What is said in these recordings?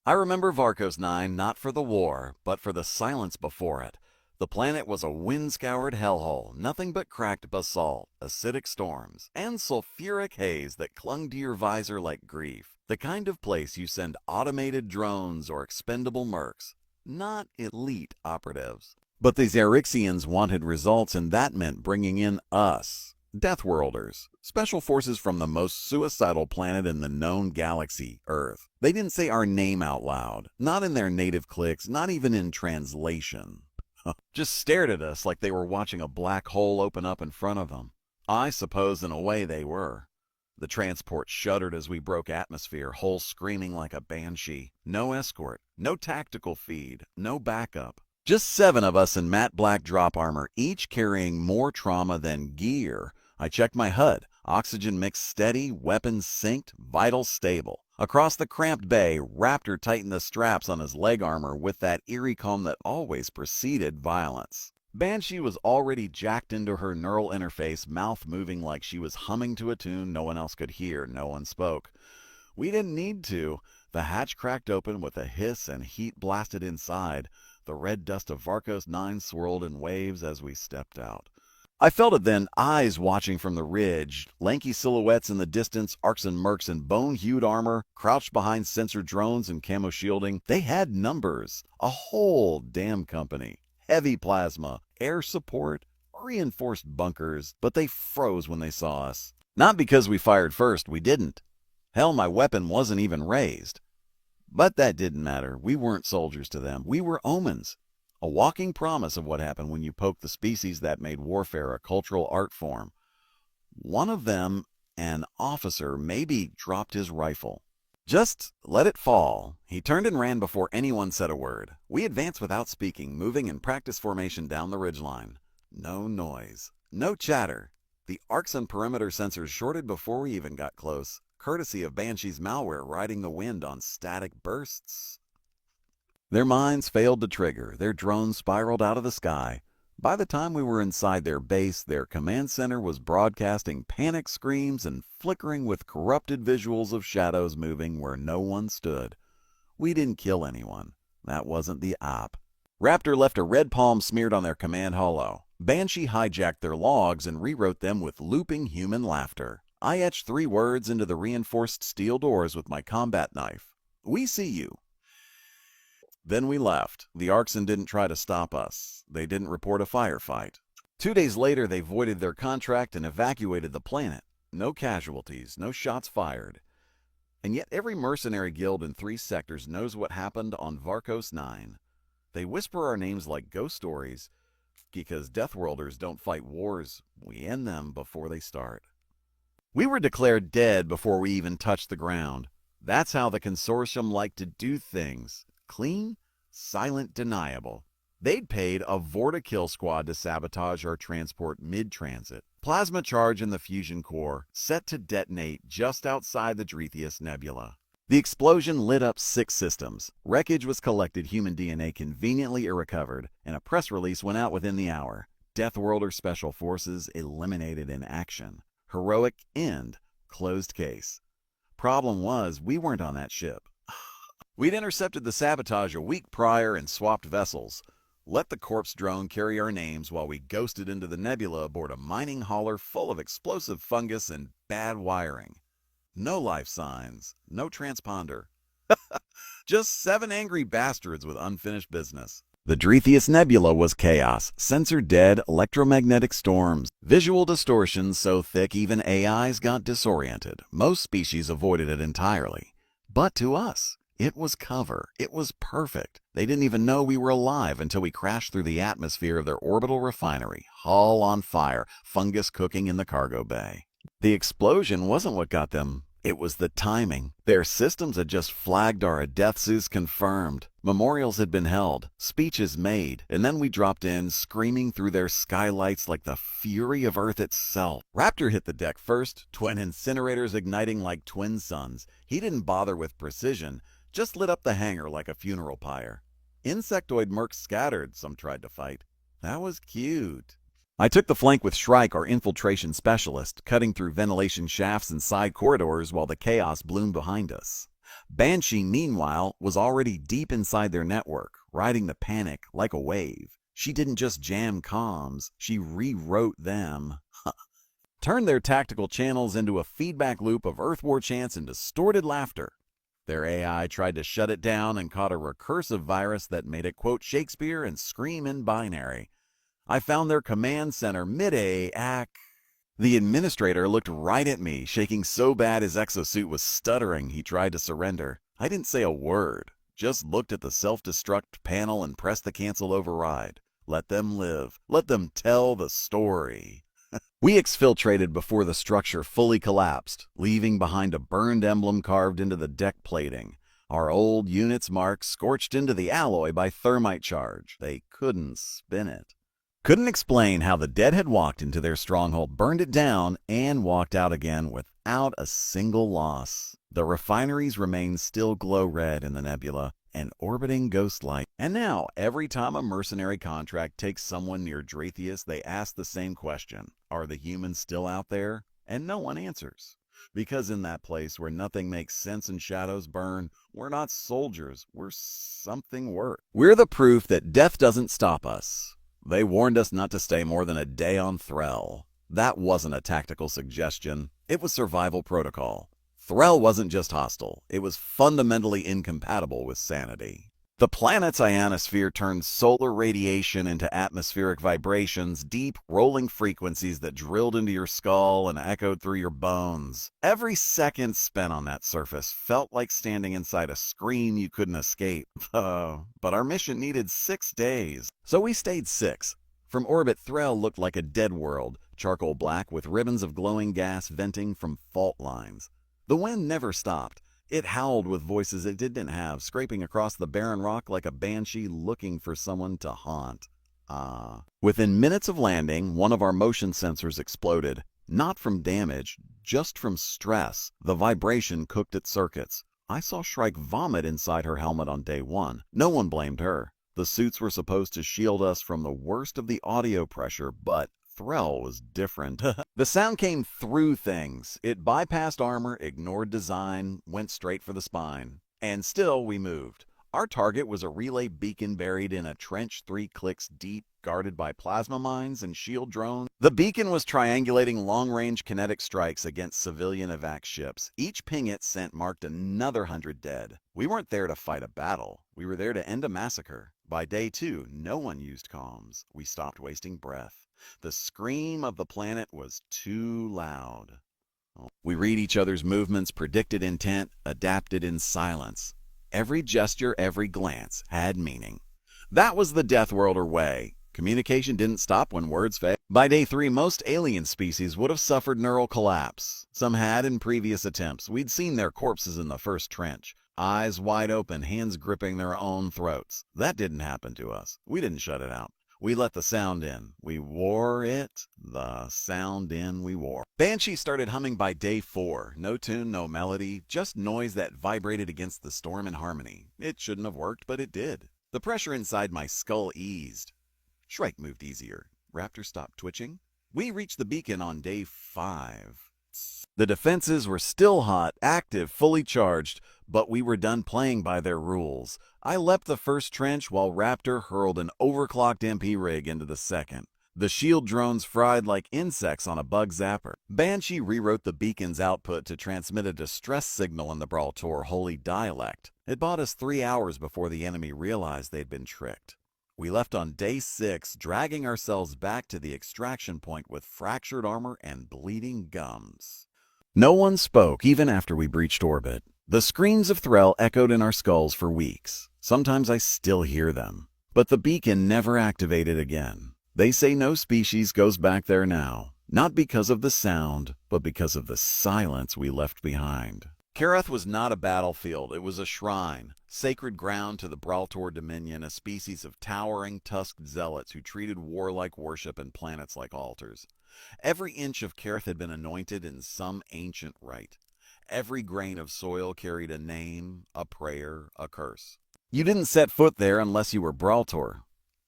I remember Varkos 9 not for the war, but for the silence before it. The planet was a wind-scoured hellhole, nothing but cracked basalt, acidic storms, and sulfuric haze that clung to your visor like grief. The kind of place you send automated drones or expendable mercs, not elite operatives. But these Erixians wanted results, and that meant bringing in us. Deathworlders, special forces from the most suicidal planet in the known galaxy, Earth. They didn't say our name out loud, not in their native cliques, not even in translation. Just stared at us like they were watching a black hole open up in front of them. I suppose in a way they were. The transport shuddered as we broke atmosphere, hull screaming like a banshee. No escort, no tactical feed, no backup. Just 7 of us in matte black drop armor, each carrying more trauma than gear. I checked my HUD. Oxygen mix steady, weapons synced, vitals stable. Across the cramped bay, Raptor tightened the straps on his leg armor with that eerie calm that always preceded violence. Banshee was already jacked into her neural interface, mouth moving like she was humming to a tune no one else could hear. No one spoke. We didn't need to. The hatch cracked open with a hiss and heat blasted inside. The red dust of Varkos 9 swirled in waves as we stepped out. I felt it then, eyes watching from the ridge, lanky silhouettes in the distance, arcs and mercs in bone-hued armor, crouched behind sensor drones and camo shielding. They had numbers, a whole damn company. Heavy plasma, air support, reinforced bunkers, but they froze when they saw us. Not because we fired first, we didn't. Hell, my weapon wasn't even raised. But that didn't matter. We weren't soldiers to them. We were omens. A walking promise of what happened when you poke the species that made warfare a cultural art form. One of them, an officer, maybe dropped his rifle. Just let it fall. He turned and ran before anyone said a word. We advanced without speaking, moving in practice formation down the ridgeline. No noise. No chatter. The arcs and perimeter sensors shorted before we even got close, courtesy of Banshee's malware riding the wind on static bursts. Their minds failed to trigger. Their drones spiraled out of the sky. By the time we were inside their base, their command center was broadcasting panic screams and flickering with corrupted visuals of shadows moving where no one stood. We didn't kill anyone. That wasn't the op. Raptor left a red palm smeared on their command holo. Banshee hijacked their logs and rewrote them with looping human laughter. I etched 3 words into the reinforced steel doors with my combat knife. We see you. Then we left. The Arxen didn't try to stop us. They didn't report a firefight. 2 days later, they voided their contract and evacuated the planet. No casualties, no shots fired. And yet every mercenary guild in 3 sectors knows what happened on Varkos 9. They whisper our names like ghost stories, because Deathworlders don't fight wars. We end them before they start. We were declared dead before we even touched the ground. That's how the consortium liked to do things. Clean, silent, deniable. They'd paid a Vorta kill squad to sabotage our transport mid-transit. Plasma charge in the fusion core, set to detonate just outside the Deathworlder Nebula. The explosion lit up 6 systems. Wreckage was collected, human DNA conveniently irrecovered, and a press release went out within the hour. Deathworlder Special Forces eliminated in action. Heroic end. Closed case. Problem was, we weren't on that ship. We'd intercepted the sabotage a week prior and swapped vessels. Let the corpse drone carry our names while we ghosted into the nebula aboard a mining hauler full of explosive fungus and bad wiring. No life signs, no transponder. Just 7 angry bastards with unfinished business. The Deathworlder Nebula was chaos, sensor dead, electromagnetic storms, visual distortions so thick even AIs got disoriented. Most species avoided it entirely. But to us, it was cover. It was perfect. They didn't even know we were alive until we crashed through the atmosphere of their orbital refinery, hull on fire, fungus cooking in the cargo bay. The explosion wasn't what got them. It was the timing. Their systems had just flagged our deaths confirmed. Memorials had been held, speeches made, and then we dropped in, screaming through their skylights like the fury of Earth itself. Raptor hit the deck first, twin incinerators igniting like twin suns. He didn't bother with precision, just lit up the hangar like a funeral pyre. Insectoid mercs scattered, some tried to fight. That was cute. I took the flank with Shrike, our infiltration specialist, cutting through ventilation shafts and side corridors while the chaos bloomed behind us. Banshee, meanwhile, was already deep inside their network, riding the panic like a wave. She didn't just jam comms, she rewrote them. Turned their tactical channels into a feedback loop of Earth War chants and distorted laughter. Their AI tried to shut it down and caught a recursive virus that made it quote Shakespeare and scream in binary. I found their command center mid-AAC. The administrator looked right at me, shaking so bad his exosuit was stuttering he tried to surrender. I didn't say a word, just looked at the self-destruct panel and pressed the cancel override. Let them live. Let them tell the story. We exfiltrated before the structure fully collapsed, leaving behind a burned emblem carved into the deck plating. Our old unit's mark scorched into the alloy by thermite charge. They couldn't spin it. Couldn't explain how the dead had walked into their stronghold, burned it down, and walked out again without a single loss. The refineries remain still glow red in the nebula, an orbiting ghost light. And now, every time a mercenary contract takes someone near Deathworlds, they ask the same question. Are the humans still out there? And no one answers. Because in that place where nothing makes sense and shadows burn, we're not soldiers, we're something worse. We're the proof that death doesn't stop us. They warned us not to stay more than a day on Threll. That wasn't a tactical suggestion, it was survival protocol. Threll wasn't just hostile, it was fundamentally incompatible with sanity. The planet's ionosphere turned solar radiation into atmospheric vibrations, deep, rolling frequencies that drilled into your skull and echoed through your bones. Every second spent on that surface felt like standing inside a screen you couldn't escape. But our mission needed 6 days. So we stayed 6. From orbit, Threll looked like a dead world, charcoal black with ribbons of glowing gas venting from fault lines. The wind never stopped. It howled with voices it didn't have, scraping across the barren rock like a banshee looking for someone to haunt. Within minutes of landing, one of our motion sensors exploded. Not from damage, just from stress. The vibration cooked its circuits. I saw Shrike vomit inside her helmet on day 1. No one blamed her. The suits were supposed to shield us from the worst of the audio pressure, but Threll was different. The sound came through things. It bypassed armor, ignored design, went straight for the spine. And still we moved. Our target was a relay beacon buried in a trench 3 clicks deep, guarded by plasma mines and shield drones. The beacon was triangulating long-range kinetic strikes against civilian evac ships. Each ping it sent marked another 100 dead. We weren't there to fight a battle. We were there to end a massacre. By day 2, no one used comms. We stopped wasting breath. The scream of the planet was too loud. We read each other's movements, predicted intent, adapted in silence. Every gesture, every glance had meaning. That was the Deathworlder way. Communication didn't stop when words failed. By day 3, most alien species would have suffered neural collapse. Some had in previous attempts. We'd seen their corpses in the first trench. Eyes wide open, hands gripping their own throats. That didn't happen to us. We didn't shut it out. We let the sound in. We wore it. The sound in we wore. Banshee started humming by day 4. No tune, no melody, just noise that vibrated against the storm in harmony. It shouldn't have worked, but it did. The pressure inside my skull eased. Shrike moved easier. Raptor stopped twitching. We reached the beacon on day 5. The defenses were still hot, active, fully charged, but we were done playing by their rules. I leapt the first trench while Raptor hurled an overclocked MP rig into the second. The shield drones fried like insects on a bug zapper. Banshee rewrote the beacon's output to transmit a distress signal in the Braltor holy dialect. It bought us 3 hours before the enemy realized they'd been tricked. We left on day 6, dragging ourselves back to the extraction point with fractured armor and bleeding gums. No one spoke even after we breached orbit. The screams of Threll echoed in our skulls for weeks. Sometimes I still hear them. But the beacon never activated again. They say no species goes back there now, not because of the sound, but because of the silence we left behind. Karath was not a battlefield, it was a shrine, sacred ground to the Braltor Dominion, a species of towering, tusked zealots who treated war like worship and planets like altars. Every inch of Karath had been anointed in some ancient rite. Every grain of soil carried a name, a prayer, a curse. You didn't set foot there unless you were Braltor,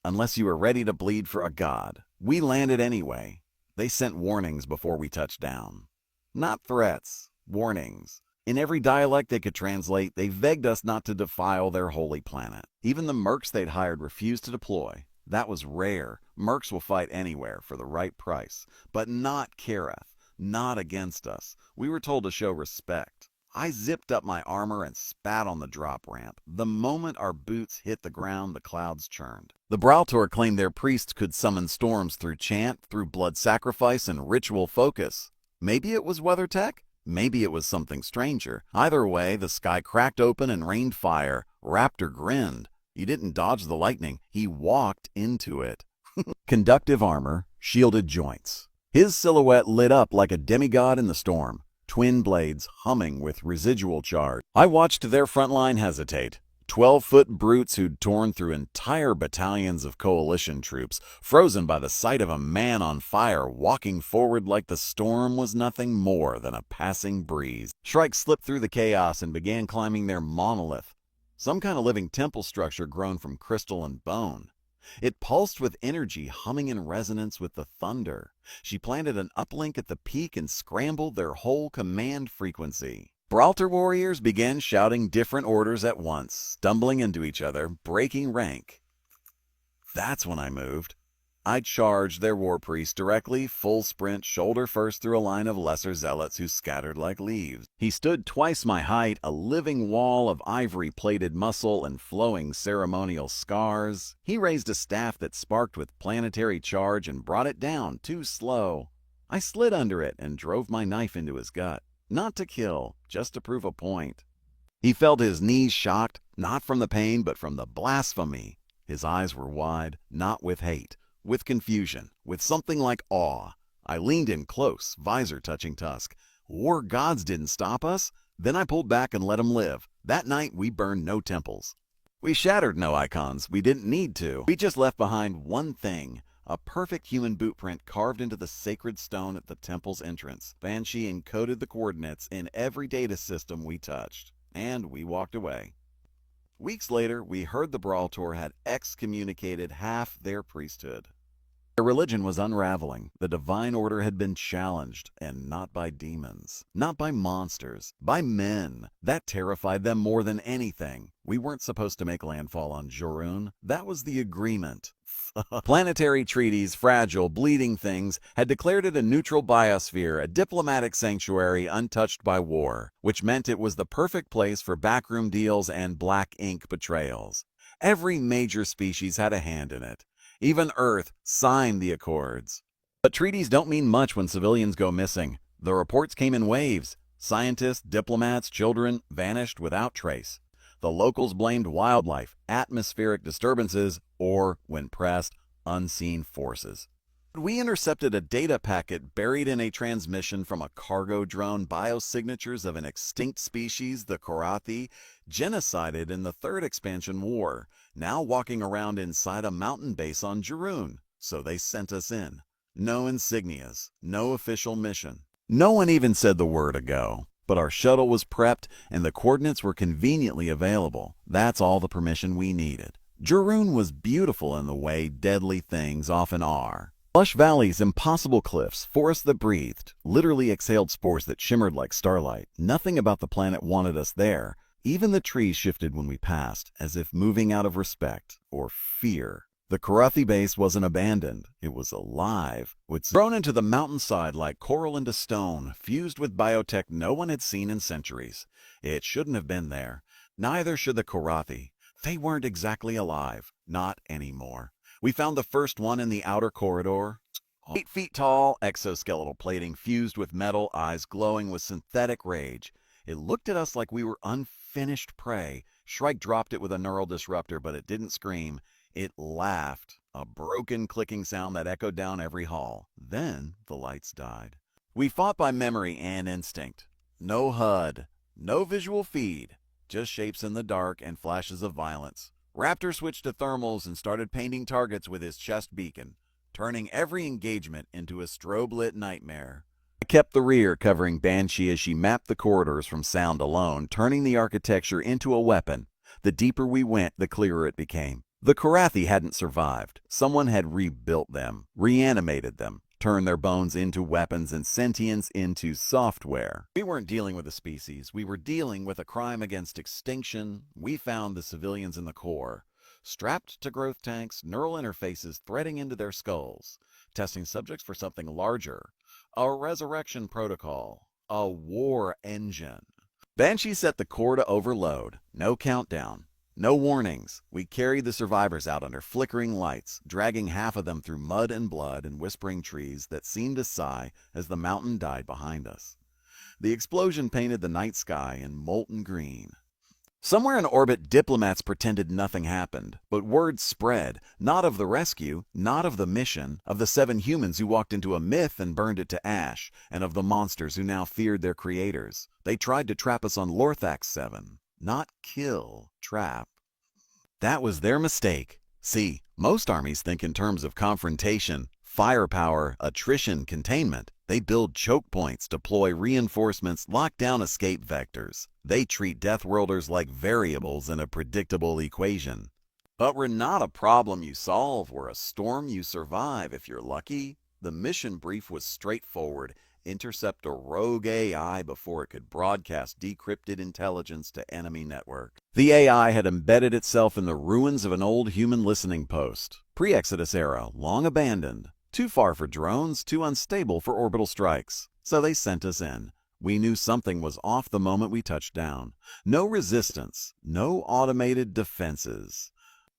unless you were ready to bleed for a god. We landed anyway. They sent warnings before we touched down. Not threats, warnings. In every dialect they could translate, they begged us not to defile their holy planet. Even the mercs they'd hired refused to deploy. That was rare. Mercs will fight anywhere for the right price. But not Karath. Not against us. We were told to show respect. I zipped up my armor and spat on the drop ramp. The moment our boots hit the ground, the clouds churned. The Brautor claimed their priests could summon storms through chant, through blood sacrifice, and ritual focus. Maybe it was weather tech? Maybe it was something stranger. Either way, the sky cracked open and rained fire. Raptor grinned. He didn't dodge the lightning. He walked into it. Conductive armor, shielded joints. His silhouette lit up like a demigod in the storm. Twin blades humming with residual charge. I watched their front line hesitate. 12-foot brutes who'd torn through entire battalions of coalition troops, frozen by the sight of a man on fire walking forward like the storm was nothing more than a passing breeze. Shrike slipped through the chaos and began climbing their monolith, some kind of living temple structure grown from crystal and bone. It pulsed with energy, humming in resonance with the thunder. She planted an uplink at the peak and scrambled their whole command frequency. Bralter warriors began shouting different orders at once, stumbling into each other, breaking rank. That's when I moved. I charged their war priest directly, full sprint, shoulder first through a line of lesser zealots who scattered like leaves. He stood twice my height, a living wall of ivory-plated muscle and flowing ceremonial scars. He raised a staff that sparked with planetary charge and brought it down, too slow. I slid under it and drove my knife into his gut. Not to kill, just to prove a point. He felt his knees shocked, not from the pain, but from the blasphemy. His eyes were wide, not with hate, with confusion, with something like awe. I leaned in close, visor touching tusk. War gods didn't stop us. Then I pulled back and let him live. That night we burned no temples. We shattered no icons. We didn't need to. We just left behind one thing. A perfect human bootprint carved into the sacred stone at the temple's entrance. Banshee encoded the coordinates in every data system we touched. And we walked away. Weeks later, we heard the Braltor had excommunicated half their priesthood. Their religion was unraveling. The divine order had been challenged, and not by demons, not by monsters, by men. That terrified them more than anything. We weren't supposed to make landfall on Jorun. That was the agreement. Planetary treaties, fragile, bleeding things, had declared it a neutral biosphere, a diplomatic sanctuary untouched by war, which meant it was the perfect place for backroom deals and black ink betrayals. Every major species had a hand in it. Even Earth signed the accords. But treaties don't mean much when civilians go missing. The reports came in waves. Scientists, diplomats, children vanished without trace. The locals blamed wildlife, atmospheric disturbances, or, when pressed, unseen forces. We intercepted a data packet buried in a transmission from a cargo drone, biosignatures of an extinct species, the Korathi, genocided in the Third Expansion War, now walking around inside a mountain base on Jorun. So they sent us in. No insignias, no official mission. No one even said the word a go. But our shuttle was prepped, and the coordinates were conveniently available. That's all the permission we needed. Jorun was beautiful in the way deadly things often are. Lush valleys, impossible cliffs, forests that breathed, literally exhaled spores that shimmered like starlight. Nothing about the planet wanted us there. Even the trees shifted when we passed, as if moving out of respect or fear. The Korathi base wasn't abandoned. It was alive. It's thrown into the mountainside like coral into stone, fused with biotech no one had seen in centuries. It shouldn't have been there. Neither should the Korathi. They weren't exactly alive. Not anymore. We found the first one in the outer corridor. 8 feet tall, exoskeletal plating fused with metal, eyes glowing with synthetic rage. It looked at us like we were unfinished prey. Shrike dropped it with a neural disruptor, but it didn't scream. It laughed, a broken clicking sound that echoed down every hall. Then the lights died. We fought by memory and instinct. No HUD, no visual feed, just shapes in the dark and flashes of violence. Raptor switched to thermals and started painting targets with his chest beacon, turning every engagement into a strobe-lit nightmare. I kept the rear, covering Banshee as she mapped the corridors from sound alone, turning the architecture into a weapon. The deeper we went, the clearer it became. The Korathi hadn't survived. Someone had rebuilt them, reanimated them, turn their bones into weapons and sentience into software. We weren't dealing with a species. We were dealing with a crime against extinction. We found the civilians in the core, strapped to growth tanks, neural interfaces threading into their skulls, testing subjects for something larger, a resurrection protocol, a war engine. Banshee set the core to overload. No countdown. No warnings. We carried the survivors out under flickering lights, dragging half of them through mud and blood and whispering trees that seemed to sigh as the mountain died behind us. The explosion painted the night sky in molten green. Somewhere in orbit, diplomats pretended nothing happened, but word spread, not of the rescue, not of the mission, of the 7 humans who walked into a myth and burned it to ash, and of the monsters who now feared their creators. They tried to trap us on Lorthax 7. Not kill, trap. That was their mistake. See, most armies think in terms of confrontation, firepower, attrition, containment. They build choke points, deploy reinforcements, lock down escape vectors. They treat Deathworlders like variables in a predictable equation. But we're not a problem you solve, we're a storm you survive if you're lucky. The mission brief was straightforward. Intercept a rogue AI before it could broadcast decrypted intelligence to enemy network. The AI had embedded itself in the ruins of an old human listening post. Pre-Exodus era, long abandoned. Too far for drones, too unstable for orbital strikes. So they sent us in. We knew something was off the moment we touched down. No resistance, no automated defenses.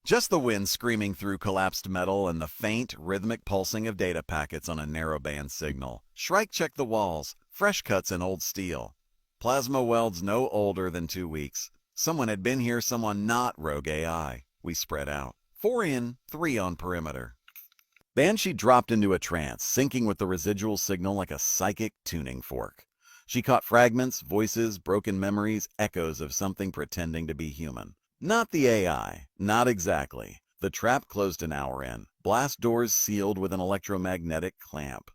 Just the wind screaming through collapsed metal and the faint, rhythmic pulsing of data packets on a narrowband signal. Shrike checked the walls, fresh cuts in old steel. Plasma welds no older than 2 weeks. Someone had been here, someone not rogue AI. We spread out. 4 in, 3 on perimeter. Banshee dropped into a trance, syncing with the residual signal like a psychic tuning fork. She caught fragments, voices, broken memories, echoes of something pretending to be human. Not the AI. Not exactly. The trap closed an hour in. Blast doors sealed with an electromagnetic clamp.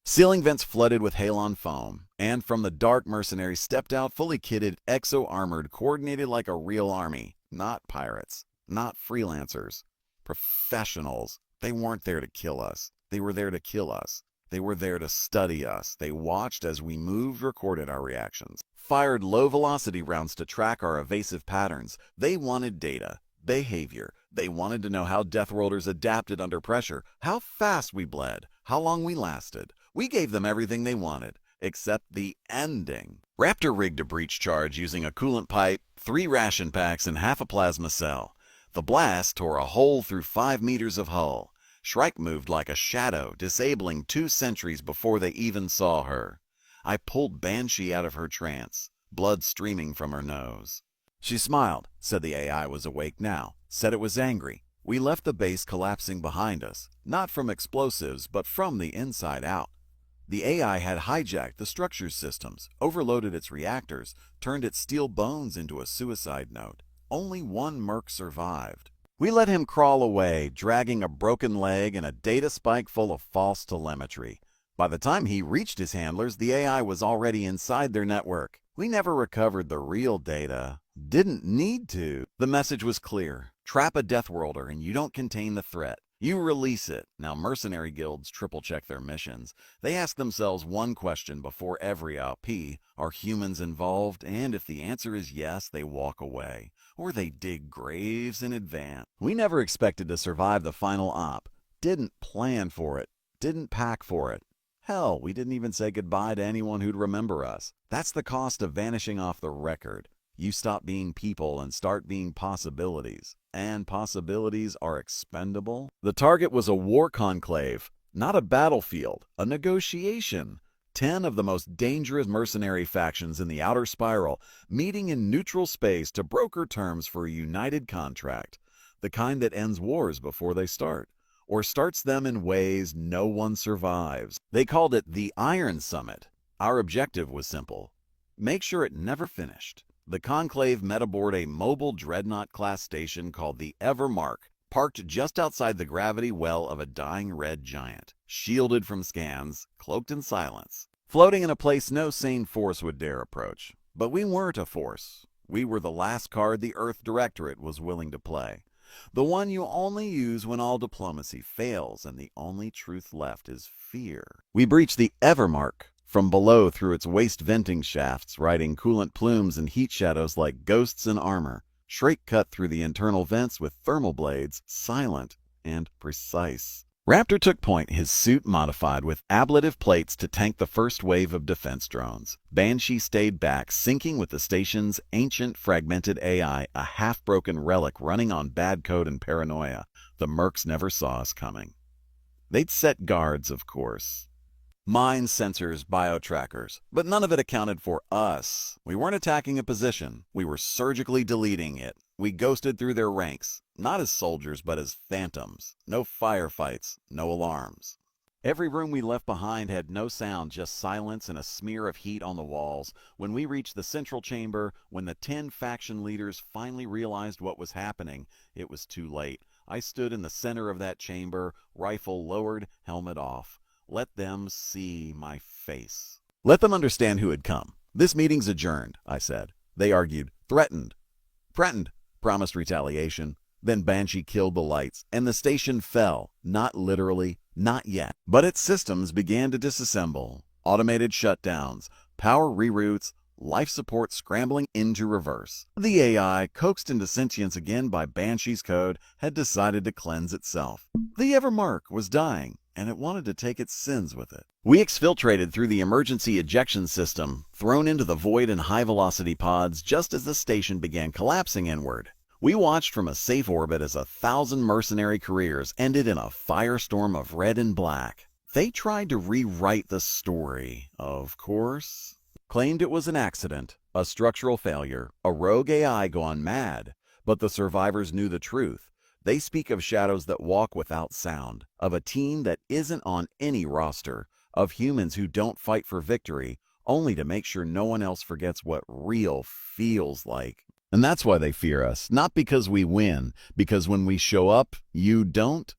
Ceiling vents flooded with halon foam. And from the dark, Mercenaries stepped out fully kitted, exo-armored, coordinated like a real army. Not pirates. Not freelancers. Professionals. They weren't there to kill us. They were there to kill us. They were there to study us. They watched as we moved, recorded our reactions. Fired low-velocity rounds to track our evasive patterns. They wanted data, behavior. They wanted to know how Deathworlders adapted under pressure, how fast we bled, how long we lasted. We gave them everything they wanted, except the ending. Raptor rigged a breach charge using a coolant pipe, 3 ration packs, and half a plasma cell. The blast tore a hole through 5 meters of hull. Shrike moved like a shadow, disabling 2 sentries before they even saw her. I pulled Banshee out of her trance, blood streaming from her nose. She smiled, said the AI was awake now, said it was angry. We left the base collapsing behind us, not from explosives, but from the inside out. The AI had hijacked the structure's systems, overloaded its reactors, turned its steel bones into a suicide note. Only 1 merc survived. We let him crawl away, dragging a broken leg and a data spike full of false telemetry. By the time he reached his handlers, the AI was already inside their network. We never recovered the real data. Didn't need to. The message was clear. Trap a Deathworlder and you don't contain the threat. You release it. Now mercenary guilds triple-check their missions. They ask themselves one question before every OP. Are humans involved? And if the answer is yes, they walk away. Or they dig graves in advance. We never expected to survive the final op. Didn't plan for it. Didn't pack for it. Hell, we didn't even say goodbye to anyone who'd remember us. That's the cost of vanishing off the record. You stop being people and start being possibilities. And possibilities are expendable. The target was a war conclave, not a battlefield, a negotiation. 10 of the most dangerous mercenary factions in the outer spiral meeting in neutral space to broker terms for a united contract, the kind that ends wars before they start, or starts them in ways no one survives. They called it the Iron Summit. Our objective was simple. Make sure it never finished. The conclave met aboard a mobile dreadnought-class station called the Evermark, parked just outside the gravity well of a dying red giant, shielded from scans, cloaked in silence, floating in a place no sane force would dare approach. But we weren't a force. We were the last card the Earth Directorate was willing to play. The one you only use when all diplomacy fails and the only truth left is fear. We breached the Evermark from below through its waste venting shafts, riding coolant plumes and heat shadows like ghosts in armor. Shrake cut through the internal vents with thermal blades, silent and precise. Raptor took point, his suit modified with ablative plates to tank the first wave of defense drones. Banshee stayed back, syncing with the station's ancient fragmented AI, a half-broken relic running on bad code and paranoia. The mercs never saw us coming. They'd set guards, of course. Mine sensors, bio-trackers, but none of it accounted for us. We weren't attacking a position. We were surgically deleting it. We ghosted through their ranks, not as soldiers, but as phantoms. No firefights, no alarms. Every room we left behind had no sound, just silence and a smear of heat on the walls. When we reached the central chamber, when the 10 faction leaders finally realized what was happening, it was too late. I stood in the center of that chamber, rifle lowered, helmet off. Let them see my face. Let them understand who had come. This meeting's adjourned, I said. They argued, threatened, promised retaliation. Then Banshee killed the lights, and the station fell. Not literally, not yet. But its systems began to disassemble. Automated shutdowns, power reroutes, life support scrambling into reverse. The AI, coaxed into sentience again by Banshee's code, had decided to cleanse itself. The Evermark was dying, and it wanted to take its sins with it. We exfiltrated through the emergency ejection system, thrown into the void in high-velocity pods just as the station began collapsing inward. We watched from a safe orbit as 1,000 mercenary careers ended in a firestorm of red and black. They tried to rewrite the story, of course. Claimed it was an accident, a structural failure, a rogue AI gone mad. But the survivors knew the truth. They speak of shadows that walk without sound, of a team that isn't on any roster, of humans who don't fight for victory, only to make sure no one else forgets what real feels like. And that's why they fear us, not because we win, because when we show up, you don't.